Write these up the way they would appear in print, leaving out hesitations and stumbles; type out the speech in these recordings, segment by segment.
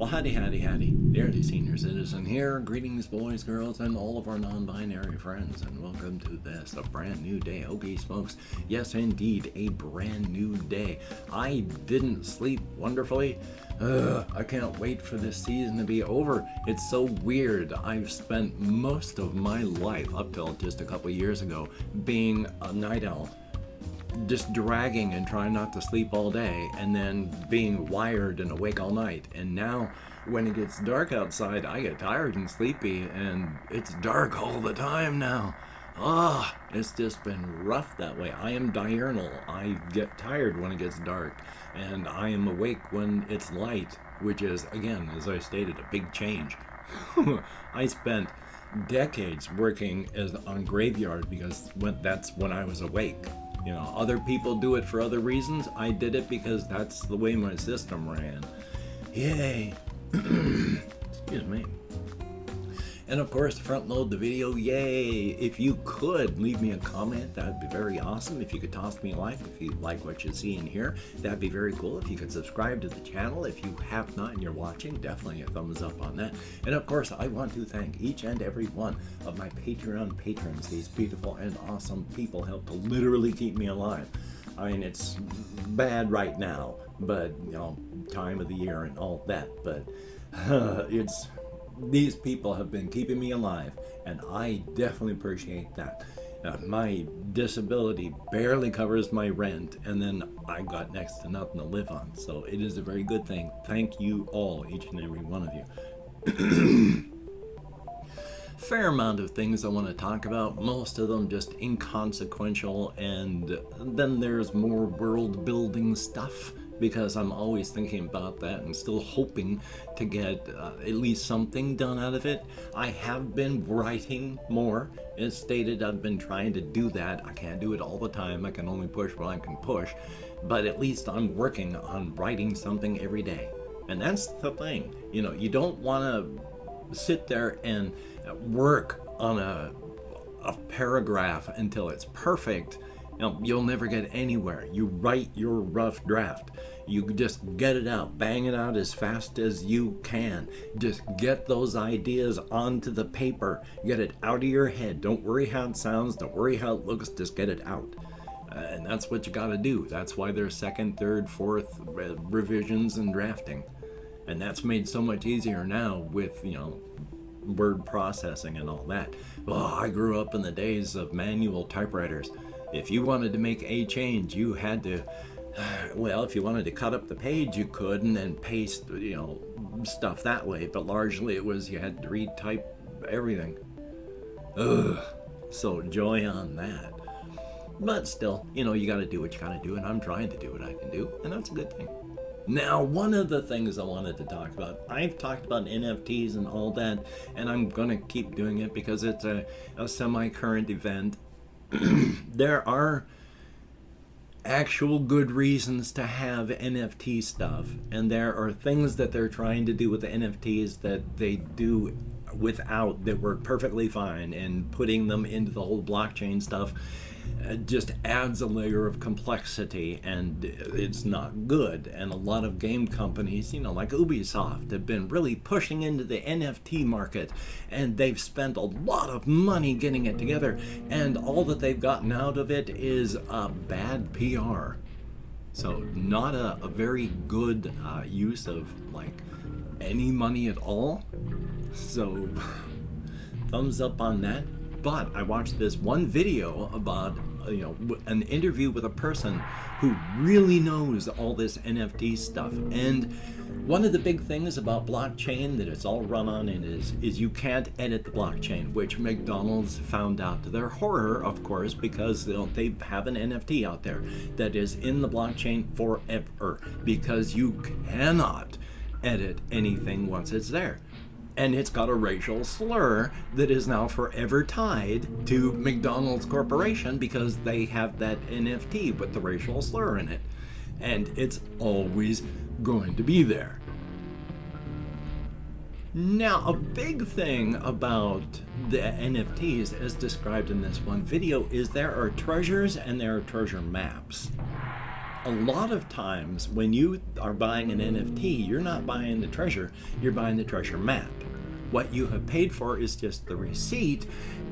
Well, howdy, Nearly Senior Citizen here. Greetings, boys, girls, and all of our non-binary friends, and welcome to this, a brand new day. Okay, smokes. Yes, indeed, a brand new day. I didn't sleep wonderfully. I can't wait for this season to be over. It's so weird. I've spent most of my life, up till just a couple years ago, being a night owl. Just dragging and trying not to sleep all day, and then being wired and awake all night. And now when it gets dark outside, I get tired and sleepy, and it's dark all the time now. It's just been rough that way. I am diurnal. I get tired when it gets dark, and I am awake when it's light, which is, again, as I stated, a big change. I spent decades working on graveyard because that's when I was awake. You know, other people do it for other reasons. I did it because that's the way my system ran. Yay. Excuse me. And of course, front load the video, yay! If you could leave me a comment, that'd be very awesome. If you could toss me a like, if you like what you see in here, that'd be very cool. If you could subscribe to the channel, if you have not and you're watching, definitely a thumbs up on that. And of course, I want to thank each and every one of my Patreon patrons. These beautiful and awesome people help to literally keep me alive. I mean, it's bad right now, but, you know, time of the year and all that, but these people have been keeping me alive, and I definitely appreciate that. My disability barely covers my rent, and then I got next to nothing to live on, so it is a very good thing. Thank you all, each and every one of you. Fair amount of things I want to talk about, most of them just inconsequential, and then there's more world building stuff, because I'm always thinking about that and still hoping to get at least something done out of it. I have been writing more. As stated, I've been trying to do that. I can't do it all the time. I can only push what I can push. But at least I'm working on writing something every day. And that's the thing. You know, you don't want to sit there and work on a paragraph until it's perfect. You know, you'll never get anywhere. You write your rough draft. You just get it out, bang it out as fast as you can. Just get those ideas onto the paper. Get it out of your head. Don't worry how it sounds. Don't worry how it looks. Just get it out. And that's what you got to do. That's why there's second, third, fourth revisions and drafting. And that's made so much easier now with, you know, word processing and all that. Well, I grew up in the days of manual typewriters. If you wanted to make a change, you had to, well, if you wanted to cut up the page, you could, and then paste, you know, stuff that way. But largely it was you had to retype everything. So joy on that. But still, you know, you got to do what you got to do, and I'm trying to do what I can do, and that's a good thing. Now, one of the things I wanted to talk about, I've talked about NFTs and all that, and I'm going to keep doing it because it's a semi-current event. There are actual good reasons to have NFT stuff, and there are things that they're trying to do with the NFTs that they do without that work perfectly fine, and putting them into the whole blockchain stuff just adds a layer of complexity, and it's not good. And a lot of game companies, you know, like Ubisoft, have been really pushing into the NFT market, and they've spent a lot of money getting it together, and all that they've gotten out of it is bad PR. So not a very good use of like any money at all. So thumbs up on that. But I watched this one video about, you know, an interview with a person who really knows all this NFT stuff. And one of the big things about blockchain that it's all run on is you can't edit the blockchain, which McDonald's found out to their horror, of course, because they have an NFT out there that is in the blockchain forever, because you cannot edit anything once it's there. And it's got a racial slur that is now forever tied to McDonald's Corporation because they have that NFT with the racial slur in it. And it's always going to be there. Now, a big thing about the NFTs, as described in this one video, is there are treasures and there are treasure maps. a lot of times when you are buying an NFT, you're not buying the treasure, you're buying the treasure map. What you have paid for is just the receipt,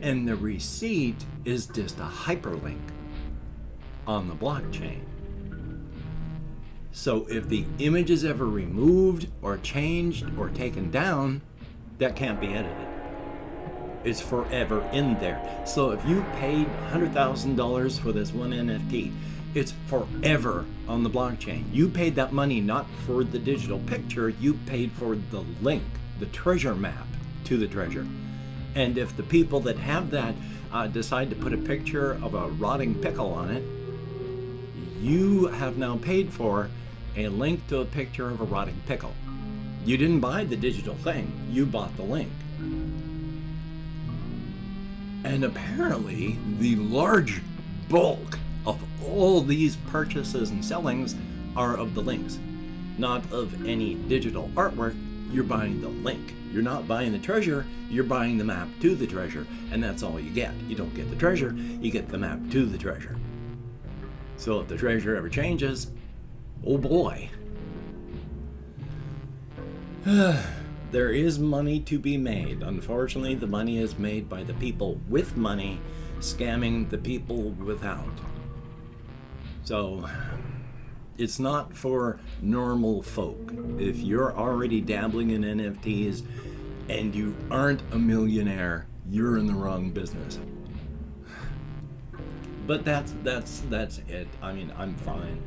and the receipt is just a hyperlink on the blockchain. So if the image is ever removed or changed or taken down, that can't be edited. It's forever in there. So if you paid $100,000 for this one NFT, it's forever on the blockchain. You paid that money not for the digital picture, you paid for the link, the treasure map to the treasure. And if the people that have that decide to put a picture of a rotting pickle on it, you have now paid for a link to a picture of a rotting pickle. You didn't buy the digital thing, you bought the link. And apparently, the large bulk of all these purchases and sellings are of the links, not of any digital artwork. You're buying the link. You're not buying the treasure, you're buying the map to the treasure, and that's all you get. You don't get the treasure, you get the map to the treasure. So if the treasure ever changes, oh boy. There is money to be made. Unfortunately, the money is made by the people with money scamming the people without. So it's not for normal folk. If you're already dabbling in NFTs and you aren't a millionaire, you're in the wrong business. But that's it. I mean, I'm fine.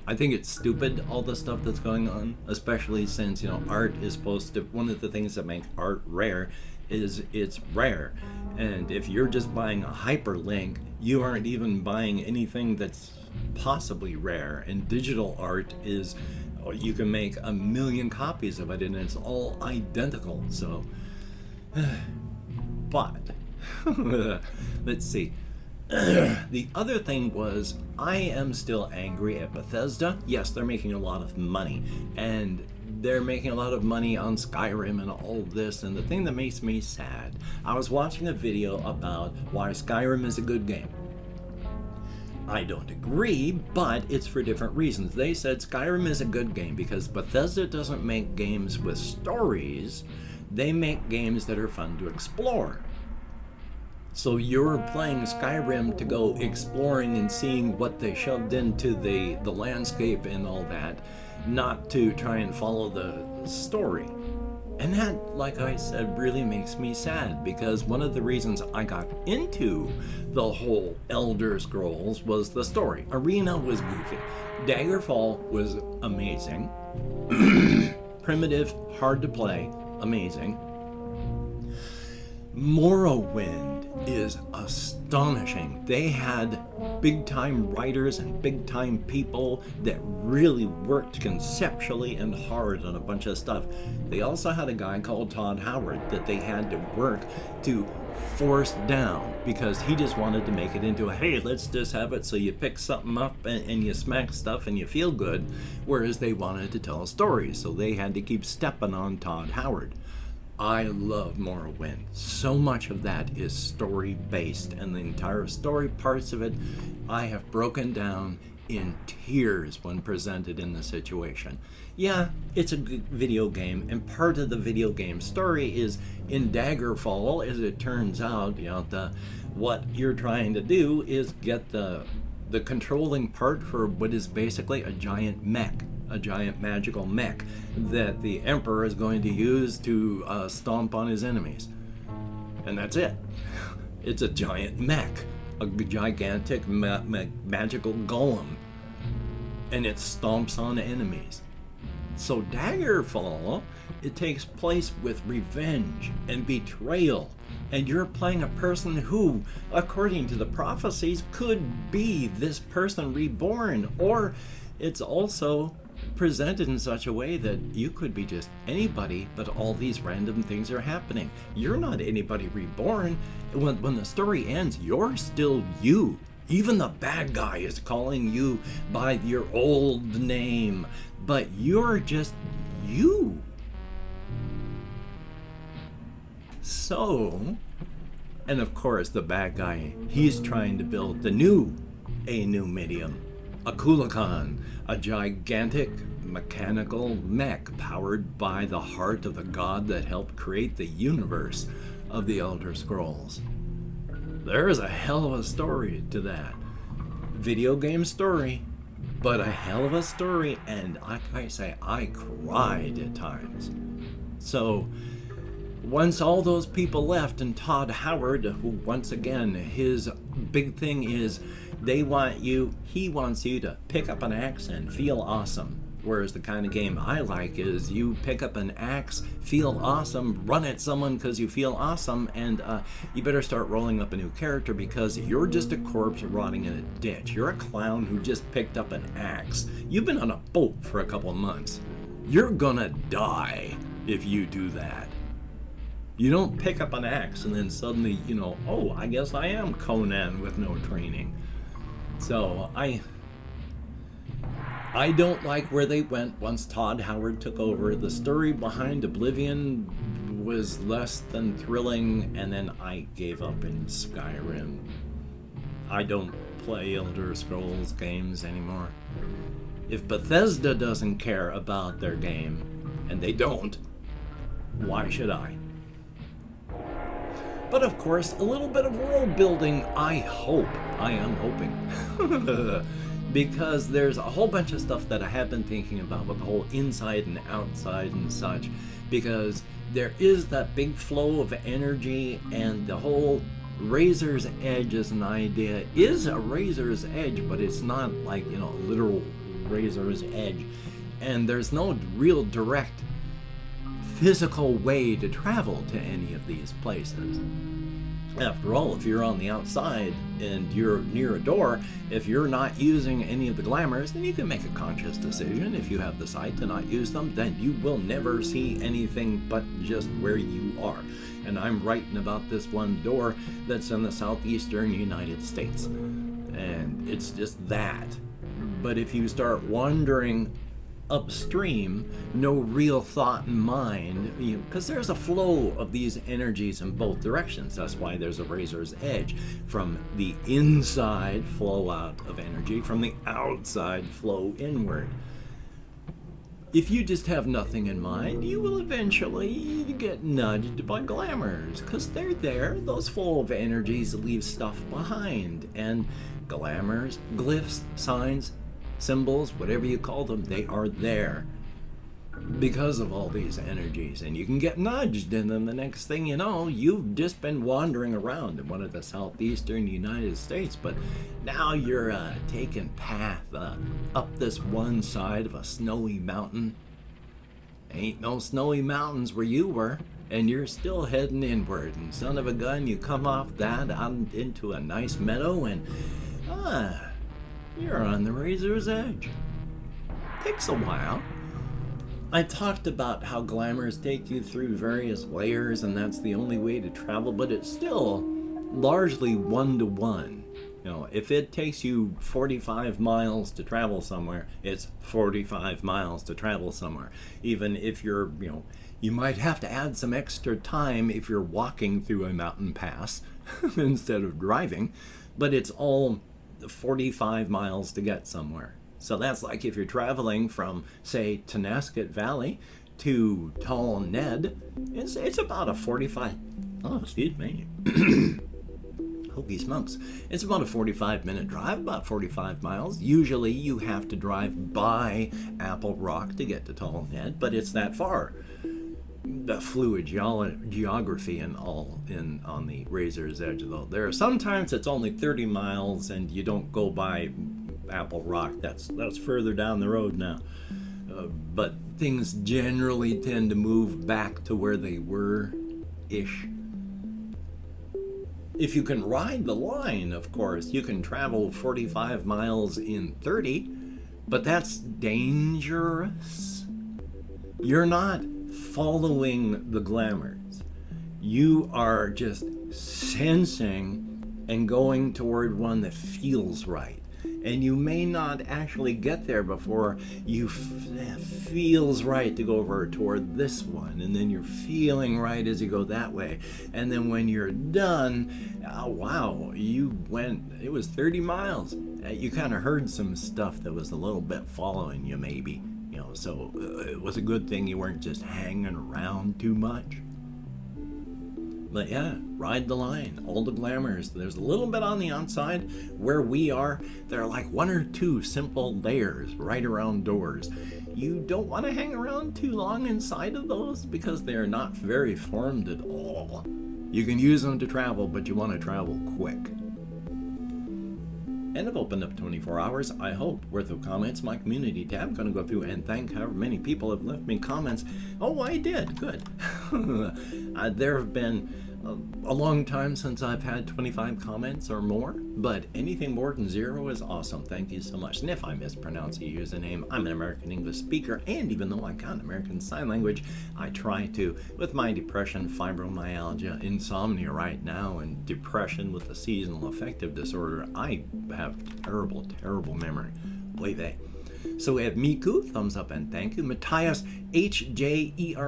I think it's stupid, all the stuff that's going on, especially since, art is supposed to, one of the things that make art rare is it's rare. And if you're just buying a hyperlink, you aren't even buying anything that's possibly rare. And digital art is, you can make 1 million copies of it and it's all identical. So, but, let's see. The other thing was, I am still angry at Bethesda. Yes, they're making a lot of money, and they're making a lot of money on Skyrim and all this, and the thing that makes me sad, I was watching a video about why Skyrim is a good game. I don't agree, but it's for different reasons. They said Skyrim is a good game because Bethesda doesn't make games with stories, they make games that are fun to explore. So you're playing Skyrim to go exploring and seeing what they shoved into the landscape and all that, not to try and follow the story. And that, like I said, really makes me sad, because one of the reasons I got into the whole Elder Scrolls was the story. Arena was goofy. Daggerfall was amazing. Primitive, hard to play, amazing. Morrowind is astonishing. They had big-time writers and big-time people that really worked conceptually and hard on a bunch of stuff. They also had a guy called Todd Howard that they had to work to force down, because he just wanted to make it into a, hey, let's just have it so you pick something up and you smack stuff and you feel good, whereas they wanted to tell a story, so they had to keep stepping on Todd Howard. I love Morrowind. So much of that is story-based, and the entire story parts of it I have broken down in tears when presented in the situation. Yeah, it's a good video game, and part of the video game story is in Daggerfall, as it turns out, what you're trying to do is get the controlling part for what is basically a giant mech. A giant magical mech that the Emperor is going to use to stomp on his enemies. And that's it. It's a giant mech. A gigantic magical golem. And it stomps on enemies. So Daggerfall, it takes place with revenge and betrayal. And you're playing a person who, according to the prophecies, could be this person reborn. Or it's also presented in such a way that you could be just anybody, but all these random things are happening. You're not anybody reborn. When the story ends, you're still you. Even the bad guy is calling you by your old name, but you're just you. So, and of course the bad guy, he's trying to build a new medium. A Kulakan, a gigantic mechanical mech powered by the heart of the god that helped create the universe of the Elder Scrolls. There is a hell of a story to that. Video game story, but a hell of a story, and like I say, I cried at times. So, once all those people left, and Todd Howard, who once again, his big thing is he wants you to pick up an axe and feel awesome. Whereas the kind of game I like is you pick up an axe, feel awesome, run at someone because you feel awesome, and you better start rolling up a new character because you're just a corpse rotting in a ditch. You're a clown who just picked up an axe. You've been on a boat for a couple of months. You're gonna die if you do that. You don't pick up an axe and then suddenly, oh, I guess I am Conan with no training. So I don't like where they went once Todd Howard took over. The story behind Oblivion was less than thrilling, and then I gave up in Skyrim. I don't play Elder Scrolls games anymore. If Bethesda doesn't care about their game, and they don't, why should I? But of course, a little bit of world building, I am hoping. Because there's a whole bunch of stuff that I have been thinking about with the whole inside and outside and such, because there is that big flow of energy, and the whole razor's edge as an idea is a razor's edge, but it's not like, a literal razor's edge. And there's no real direct physical way to travel to any of these places. After all, if you're on the outside and you're near a door, if you're not using any of the glamours, then you can make a conscious decision. If you have the sight to not use them, then you will never see anything but just where you are. And I'm writing about this one door that's in the southeastern United States. And it's just that. But if you start wandering upstream, no real thought in mind, because there's a flow of these energies in both directions. That's why there's a razor's edge. From the inside, flow out of energy. From the outside, flow inward. If you just have nothing in mind, you will eventually get nudged by glamours, because they're there. Those flow of energies leave stuff behind, and glamours, glyphs, signs, symbols, whatever you call them, they are there because of all these energies, and you can get nudged, and then the next thing you know, you've just been wandering around in one of the southeastern United States, but now you're taking path up this one side of a snowy mountain. Ain't no snowy mountains where you were, and you're still heading inward, and son of a gun, you come off that out into a nice meadow, and you're on the razor's edge. Takes a while. I talked about how glamours take you through various layers, and that's the only way to travel, but it's still largely one-to-one. If it takes you 45 miles to travel somewhere, it's 45 miles to travel somewhere. Even if you're, you might have to add some extra time if you're walking through a mountain pass instead of driving, but it's all 45 miles to get somewhere. So that's like if you're traveling from, say, Tonasket Valley to Tall Ned, it's about a 45, excuse me, holy smokes, it's about a 45-minute drive, about 45 miles. Usually you have to drive by Apple Rock to get to Tall Ned, but it's that far. The fluid geography and all on the razor's edge, though. There are sometimes it's only 30 miles and you don't go by Apple Rock. That's further down the road now. But things generally tend to move back to where they were-ish. If you can ride the line, of course, you can travel 45 miles in 30, but that's dangerous. You're not following the glamours. You are just sensing and going toward one that feels right. And you may not actually get there before you feels right to go over toward this one, and then you're feeling right as you go that way, and then when you're done, oh wow, it was 30 miles, you kind of heard some stuff that was a little bit following you, maybe. So it was a good thing you weren't just hanging around too much. But yeah, ride the line, all the glamours. There's a little bit on the outside. Where we are, there are like 1 or 2 simple layers right around doors. You don't want to hang around too long inside of those because they're not very formed at all. You can use them to travel, but you want to travel quick. And I've opened up 24 hours, I hope, worth of comments. My community tab, going to go through and thank however many people have left me comments. Oh, I did. Good. There have been a long time since I've had 25 comments or more, but anything more than 0 is awesome. Thank you so much. And if I mispronounce a username, I'm an American English speaker, and even though I got American Sign Language, I try to, with my depression, fibromyalgia, insomnia right now, and depression with the seasonal affective disorder, I have terrible, terrible memory. Believe it. So we have Miku, thumbs up and thank you. Matthias, HJERTQUIST,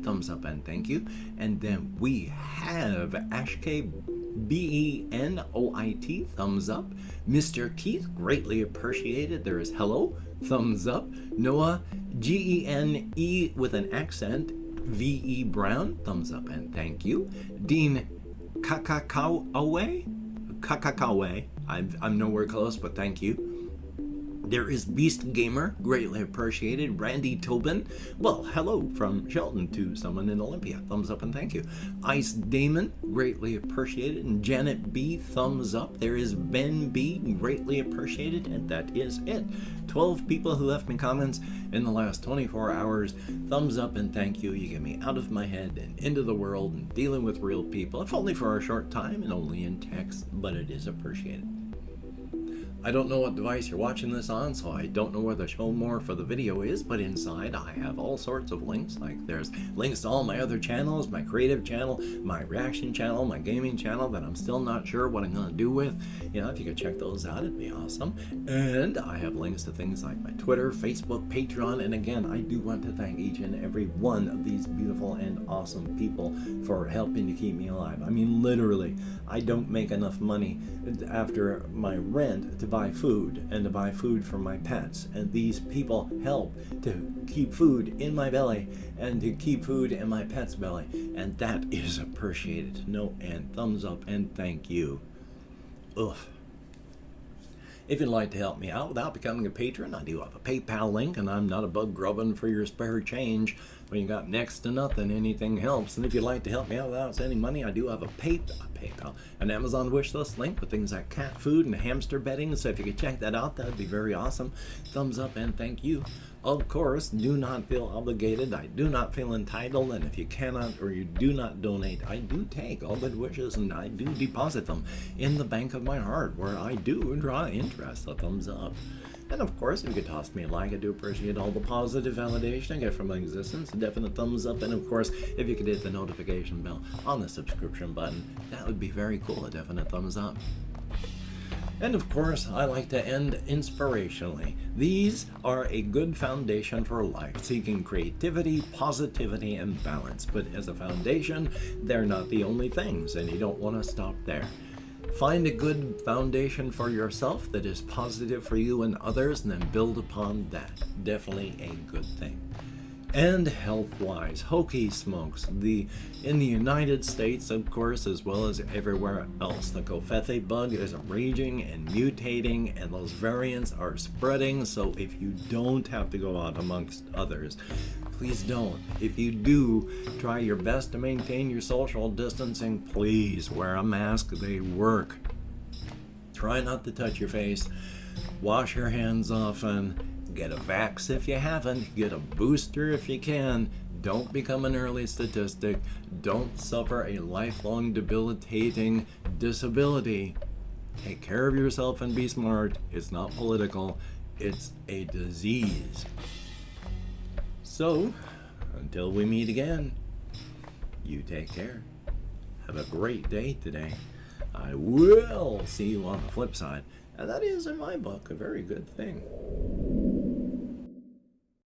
thumbs up and thank you. And then we have Ashk BENOIT, thumbs up. Mr. Keith, greatly appreciated. There is hello, thumbs up. Noah, GENE with an accent, VE Brown, thumbs up and thank you. Dean Kakakawe, I'm nowhere close, but thank you. There is Beast Gamer, greatly appreciated. Randy Tobin, well, hello from Shelton to someone in Olympia, thumbs up and thank you. Ice Damon, greatly appreciated. And Janet B, thumbs up. There is Ben B, greatly appreciated, and that is it. 12 people who left me comments in the last 24 hours. Thumbs up and thank you. You get me out of my head and into the world and dealing with real people, if only for a short time and only in text, but it is appreciated. I don't know what device you're watching this on, so I don't know where the show more for the video is, but inside I have all sorts of links. Like there's links to all my other channels, my creative channel, my reaction channel, my gaming channel that I'm still not sure what I'm going to do with. If you could check those out, it'd be awesome. And I have links to things like my Twitter, Facebook, Patreon, and again, I do want to thank each and every one of these beautiful and awesome people for helping to keep me alive. I mean, literally, I don't make enough money after my rent to buy food and to buy food for my pets, and these people help to keep food in my belly and to keep food in my pet's belly, and that is appreciated. No end. Thumbs up and thank you. Oof. If you'd like to help me out without becoming a patron, I do have a PayPal link, and I'm not above grubbing for your spare change. When you got next to nothing, anything helps. And if you'd like to help me out without sending money, I do have a PayPal, an Amazon wishlist link with things like cat food and hamster bedding. So if you could check that out, that would be very awesome. Thumbs up and thank you. Of course, do not feel obligated. I do not feel entitled. And if you cannot or you do not donate, I do take all good wishes and I do deposit them in the bank of my heart, where I do draw interest. A thumbs up. And of course, if you could toss me a like, I do appreciate all the positive validation I get from my existence. A definite thumbs up. And of course, if you could hit the notification bell on the subscription button, that would be very cool. A definite thumbs up. And of course, I like to end inspirationally. These are a good foundation for life, seeking creativity, positivity, and balance. But as a foundation, they're not the only things, and you don't want to stop there. Find a good foundation for yourself that is positive for you and others, and then build upon that. Definitely a good thing. And health-wise, hokey smokes. In the United States, of course, as well as everywhere else, the Covfefe bug is raging and mutating, and those variants are spreading. So if you don't have to go out amongst others, please don't. If you do, try your best to maintain your social distancing. Please wear a mask. They work. Try not to touch your face. Wash your hands often. Get a vax if you haven't. Get a booster if you can. Don't become an early statistic. Don't suffer a lifelong debilitating disability. Take care of yourself and be smart. It's not political. It's a disease. So, until we meet again, you take care. Have a great day today. I will see you on the flip side. And that is, in my book, a very good thing.